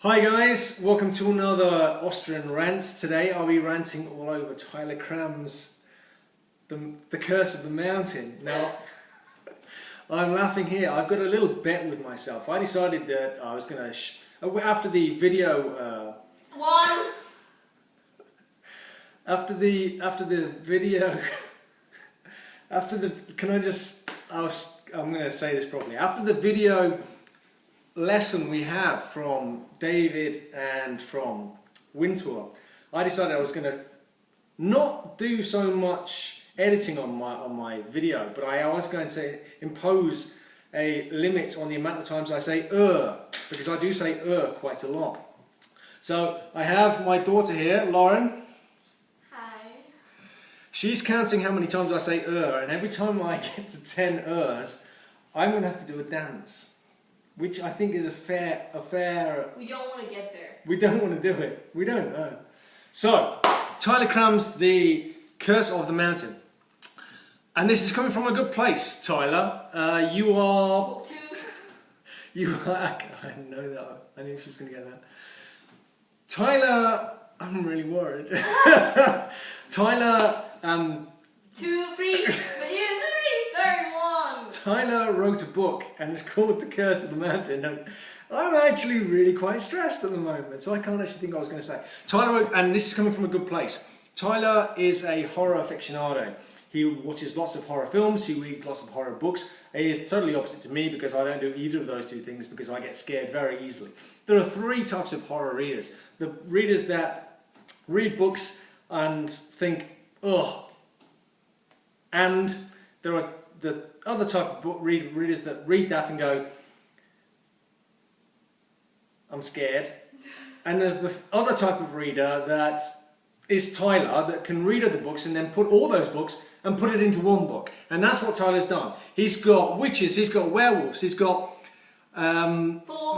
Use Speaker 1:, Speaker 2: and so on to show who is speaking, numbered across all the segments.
Speaker 1: Hi guys, welcome to another Austrian rant. Today I'll be ranting all over Tyler Cram's The Curse of the Mountain. Now, I'm laughing here. I've got a little bet with myself. I decided that I was going to, after the video... After the video... I'm going to say this properly. After the video lesson we had from David and from Wintour, I decided I was going to not do so much editing on my video, but I was going to impose a limit on the amount of times I say because I do say quite a lot. So I have my daughter here, Lauren.
Speaker 2: Hi.
Speaker 1: She's counting how many times I say and every time I get to 10 I'm going to have to do a dance. Which I think is a fair...
Speaker 2: We don't want to get there.
Speaker 1: We don't want to do it. We don't know. So, Tyler Cram's The Curse of the Mountain. And this is coming from a good place, Tyler. You are...
Speaker 2: Book 2.
Speaker 1: You are... I know that. I knew she was going to get that. Tyler... I'm really worried. Tyler...
Speaker 2: 2, 3, third one.
Speaker 1: Tyler wrote a book and it's called The Curse of the Mountain. And I'm actually really quite stressed at the moment, so I can't actually think what I was going to say. Tyler wrote, and this is coming from a good place. Tyler is a horror aficionado. He watches lots of horror films, he reads lots of horror books. He is totally opposite to me because I don't do either of those two things because I get scared very easily. There are 3 types of horror readers. The readers that read books and think, ugh. And there are the other type of book readers that read that and go, I'm scared. And there's the other type of reader that is Tyler, that can read other books and then put all those books and put it into one book. And that's what Tyler's done. He's got witches, he's got werewolves, he's got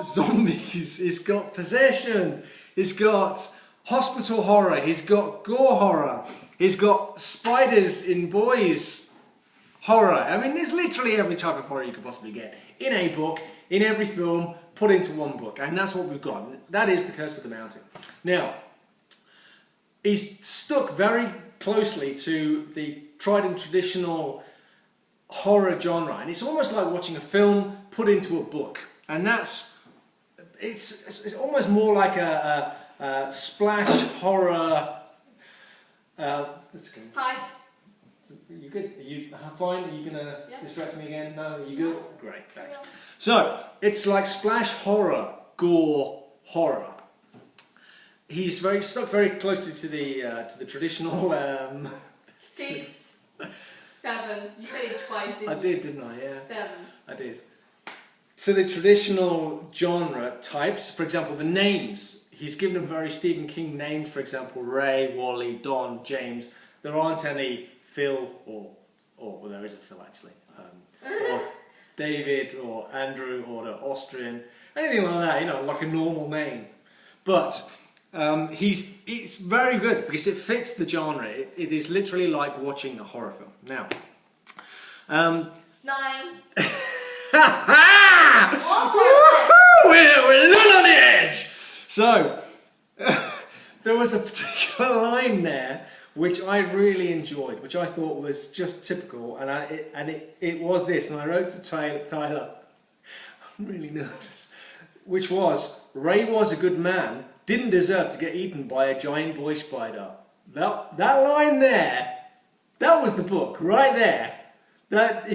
Speaker 1: zombies, he's got possession, he's got hospital horror, he's got gore horror, he's got spiders in boys horror. I mean, there's literally every type of horror you could possibly get in a book, in every film, put into one book. And that's what we've got. That is The Curse of the Mountain. Now, he's stuck very closely to the tried and traditional horror genre. And it's almost like watching a film put into a book. And that's... It's almost more like a splash horror... let's go.
Speaker 2: 5.
Speaker 1: You good? Are you fine? Are you going to distract me again? No? Are you good?
Speaker 2: No.
Speaker 1: Great, thanks. So, it's like splash horror, gore horror. He's stuck very closely to the traditional...
Speaker 2: 6, 7. You said it twice, didn't
Speaker 1: I did, didn't I? Yeah.
Speaker 2: 7.
Speaker 1: I did. To the traditional genre types, for example, the names. He's given them very Stephen King names, for example, Ray, Wally, Don, James. There aren't any Phil, or well, there is a Phil actually, or David, or Andrew, or the Austrian, anything like that, you know, like a normal name. But it's very good because it fits the genre. It is literally like watching a horror film. Now,
Speaker 2: 9.
Speaker 1: We're a little on the edge. So there was a particular line there which I really enjoyed, which I thought was just typical, and it was this, and I wrote to Tyler, I'm really nervous, which was, Ray was a good man, didn't deserve to get eaten by a giant boy spider. That line there, that was the book, right there. That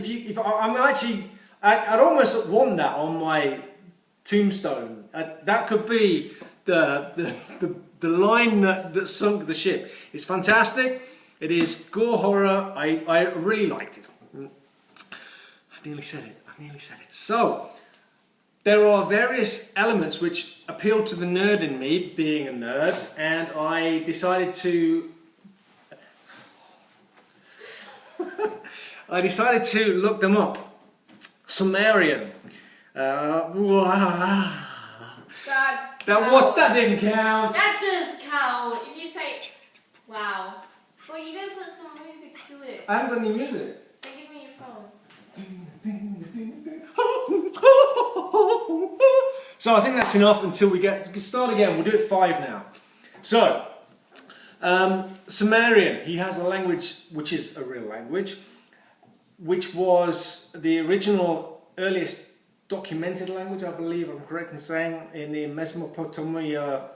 Speaker 1: I'd almost want that on my tombstone. That could be the line that sunk the ship. It's fantastic. It is gore horror. I really liked it. I nearly said it. So, there are various elements which appeal to the nerd in me, being a nerd, and I decided to... look them up. Sumerian. That didn't count.
Speaker 2: That does count. If you say, wow. Well, you gotta put some music to it.
Speaker 1: I haven't got any music.
Speaker 2: Then give me your phone.
Speaker 1: So I think that's enough until we get to start again. We'll do it 5 now. So, Sumerian, he has a language which is a real language, which was the original earliest documented language, I believe I'm correct in saying, in the Mesopotamia,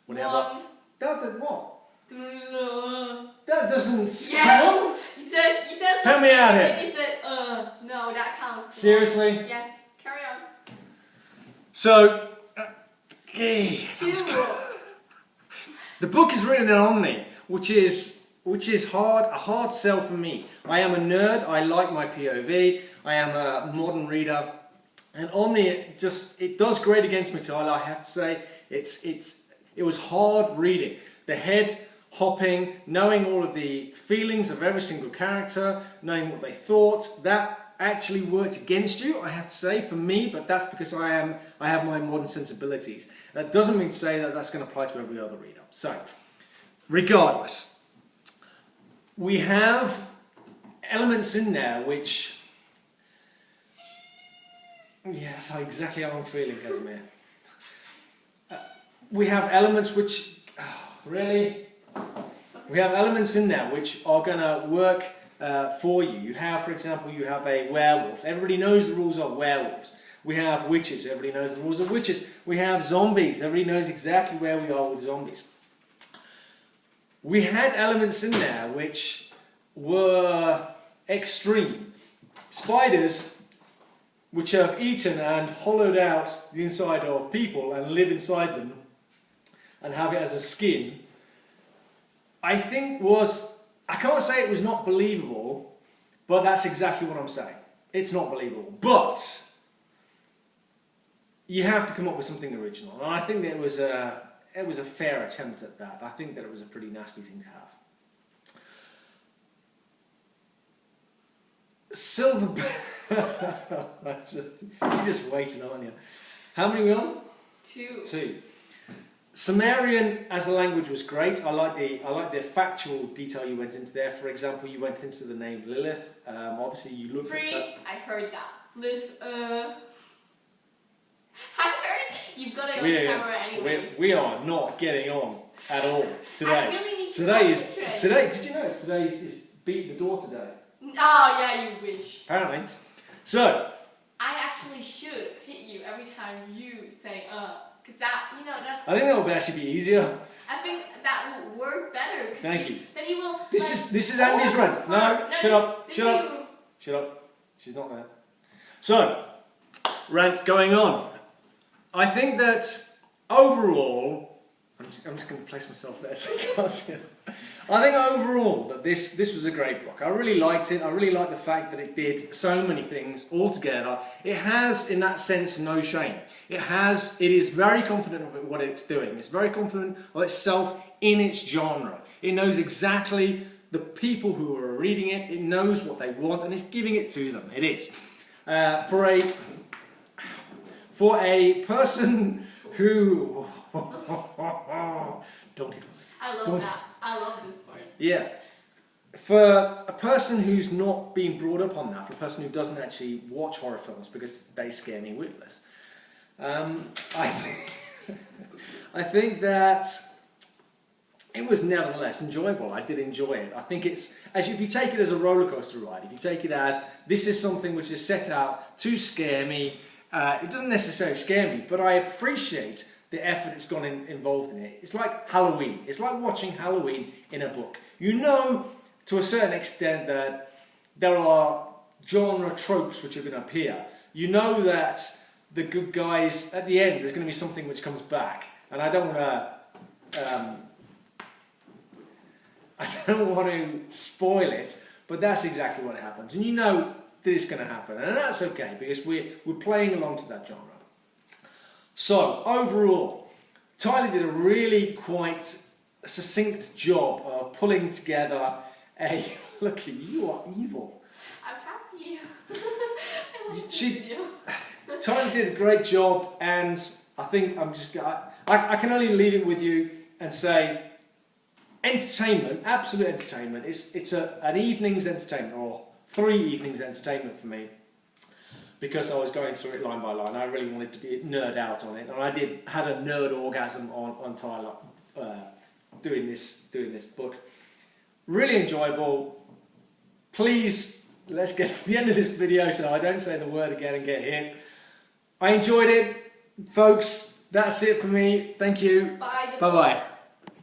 Speaker 1: whatever. That what? That doesn't count.
Speaker 2: You said
Speaker 1: Help me out here.
Speaker 2: You said, no, that counts.
Speaker 1: Seriously?
Speaker 2: Yes, carry on.
Speaker 1: So, okay.
Speaker 2: 2.
Speaker 1: The book is written in Omni, which is a hard sell for me. I am a nerd, I like my POV, I am a modern reader, and Omni, it does great against me, Tyler, I have to say. It was hard reading. The head hopping, knowing all of the feelings of every single character, knowing what they thought, that actually worked against you, I have to say, for me, but that's because I have my modern sensibilities. That doesn't mean to say that that's going to apply to every other reader. So, regardless, we have elements in there which, yeah, that's exactly how I'm feeling, Casimir. We have elements which, really? We have elements in there which are going to work for you. You have, for example, you have a werewolf. Everybody knows the rules of werewolves. We have witches. Everybody knows the rules of witches. We have zombies. Everybody knows exactly where we are with zombies. We had elements in there which were extreme. Spiders, which have eaten and hollowed out the inside of people and live inside them and have it as a skin, I think I can't say it was not believable, but that's exactly what I'm saying. It's not believable. But you have to come up with something original. And I think that it was a fair attempt at that. I think that it was a pretty nasty thing to have. Silver... You're just waiting, aren't you? How many are we on? 2. Sumerian as a language was great. I like the factual detail you went into there. For example, you went into the name Lilith. Obviously, you looked at that.
Speaker 2: I heard that. I heard. You've got it on camera anyway.
Speaker 1: We are not getting on at all today.
Speaker 2: I really need to concentrate.
Speaker 1: Today. Did you know today is beat the door today?
Speaker 2: Oh yeah, you wish.
Speaker 1: Apparently. So.
Speaker 2: I actually should hit you every time you say because that, that's...
Speaker 1: I think that would actually be easier.
Speaker 2: I think that will work better.
Speaker 1: Thank you.
Speaker 2: Then you will...
Speaker 1: This is Andy's rant. No, shut up. Shut up. She's not there. So, rant going on. I think that overall... I'm just going to place myself there so you can't see it. I think overall that this was a great book. I really liked it. I really liked the fact that it did so many things all together. It has, in that sense, no shame. It is very confident of what it's doing. It's very confident of itself in its genre. It knows exactly the people who are reading it. It knows what they want and it's giving it to them. It is. For a person who... Don't hit on me.
Speaker 2: I love this part.
Speaker 1: Yeah. For a person who's not been brought up on that, for a person who doesn't actually watch horror films because they scare me witless, I think that it was nevertheless enjoyable. I did enjoy it. I think if you take it as a roller coaster ride, if you take it as this is something which is set out to scare me, it doesn't necessarily scare me, but I appreciate the effort it's gone involved in it. It's like Halloween. It's like watching Halloween in a book. You know, to a certain extent, that there are genre tropes which are going to appear. You know that the good guys, at the end, there's going to be something which comes back. And I don't want to spoil it, but that's exactly what happens. And you know that it's going to happen. And that's okay, because we're playing along to that genre. So, overall, Tyler did a really quite succinct job of pulling together a... Look at you, you are evil.
Speaker 2: I'm happy.
Speaker 1: Tyler did a great job, and I think I can only leave it with you and say, entertainment, absolute entertainment. It's an evening's entertainment, or 3 evenings entertainment for me. because I was going through it line by line. I really wanted to be nerd out on it, and I had a nerd orgasm on Tyler doing this book. Really enjoyable. Please, let's get to the end of this video so I don't say the word again and get hit. I enjoyed it, folks. That's it for me. Thank you.
Speaker 2: Bye.
Speaker 1: Bye-bye.